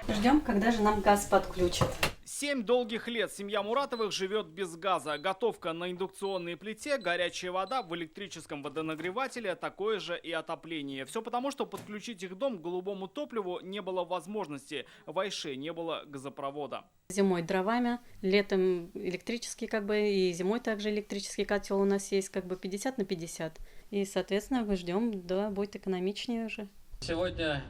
Ждем, когда же нам газ подключат. 7 долгих лет семья Муратовых живет без газа. Готовка на индукционной плите, горячая вода в электрическом водонагревателе, такое же и отопление. Все потому, что подключить их дом к голубому топливу не было возможности. В Айше не было газопровода. Зимой дровами, летом электрический и зимой также электрический котел у нас есть 50 на 50. И, соответственно, мы ждем, да, будет экономичнее уже. Сегодня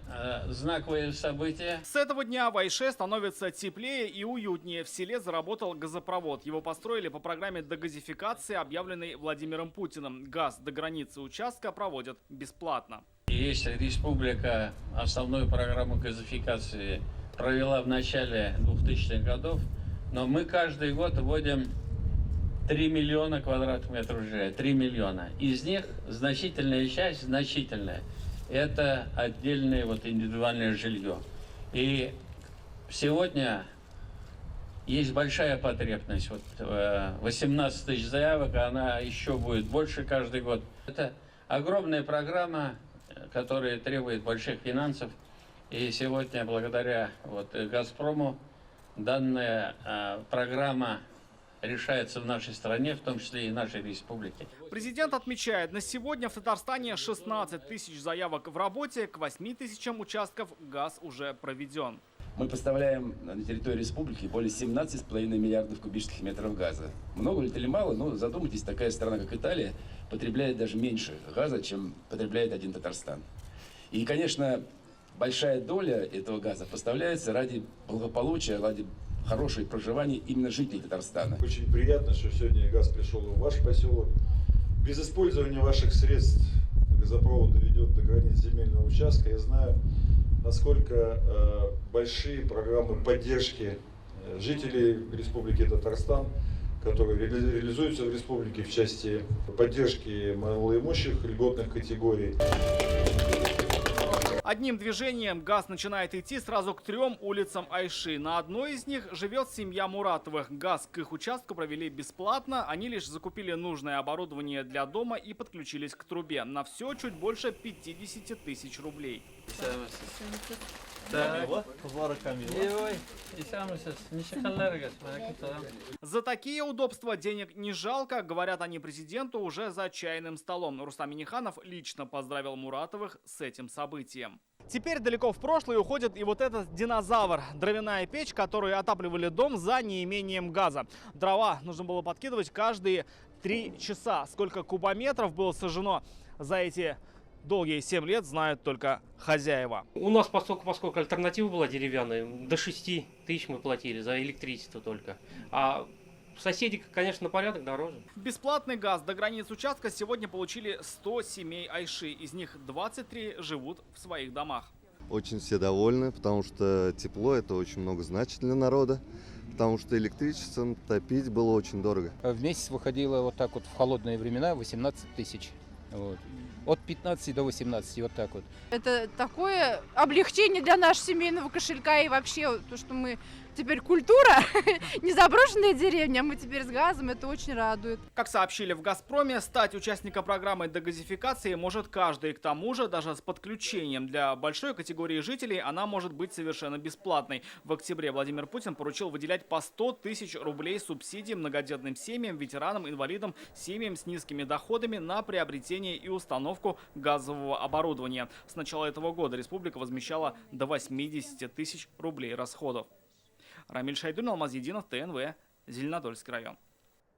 знаковое событие. С этого дня в Айше становится теплее и уютнее. В селе заработал газопровод. Его построили по программе дегазификации, объявленной Владимиром Путиным. Газ до границы участка проводят бесплатно. Если республика основную программу газификации провела в начале 2000-х годов, но мы каждый год вводим 3 миллиона квадратных метров жилья. 3 миллиона. Из них значительная часть, это отдельное индивидуальное жилье. И сегодня есть большая потребность. 18 тысяч заявок, она еще будет больше каждый год. Это огромная программа, которая требует больших финансов. И сегодня, благодаря «Газпрому», данная программа решается в нашей стране, в том числе и в нашей республике. Президент отмечает, на сегодня в Татарстане 16 тысяч заявок в работе, к 8 тысячам участков газ уже проведен. Мы поставляем на территорию республики более 17,5 миллиардов кубических метров газа. Много ли это или мало? Но задумайтесь, такая страна, как Италия, потребляет даже меньше газа, чем потребляет один Татарстан. И, конечно, большая доля этого газа поставляется ради благополучия, ради хорошее проживание именно жителей Татарстана. Очень приятно, что сегодня газ пришел в ваш поселок. Без использования ваших средств газопровод доведет до границ земельного участка. Я знаю, насколько большие программы поддержки жителей Республики Татарстан, которые реализуются в республике в части поддержки малоимущих льготных категорий. Одним движением газ начинает идти сразу к 3 улицам Айши. На одной из них живет семья Муратовых. Газ к их участку провели бесплатно. Они лишь закупили нужное оборудование для дома и подключились к трубе. На все чуть больше 50 тысяч рублей. За такие удобства денег не жалко, говорят они президенту уже за чайным столом. Рустам Минниханов лично поздравил Муратовых с этим событием. Теперь далеко в прошлое уходит и вот этот динозавр. Дровяная печь, которую отапливали дом за неимением газа. Дрова нужно было подкидывать каждые 3 часа. Сколько кубометров было сожжено за эти долгие 7 лет, знают только хозяева. У нас, поскольку альтернатива была деревянная, до 6 тысяч мы платили за электричество только. А соседи, конечно, на порядок дороже. Бесплатный газ до границ участка сегодня получили 100 семей Айши. Из них 23 живут в своих домах. Очень все довольны, потому что тепло это очень много значит для народа. Потому что электричество топить было очень дорого. В месяц выходило в холодные времена 18 тысяч. От 15 до 18, вот так вот. Это такое облегчение для нашего семейного кошелька и вообще то, что мы теперь культура, не заброшенная деревня, а мы теперь с газом, это очень радует. Как сообщили в «Газпроме», стать участником программы дегазификации может каждый. К тому же даже с подключением для большой категории жителей она может быть совершенно бесплатной. В октябре Владимир Путин поручил выделять по 100 тысяч рублей субсидий многодетным семьям, ветеранам, инвалидам, семьям с низкими доходами на приобретение и установку газового оборудования. С начала этого года республика возмещала до 80 тысяч рублей расходов. Рамиль Шайдун, Алмаз Единов, ТНВ, Зеленодольский район.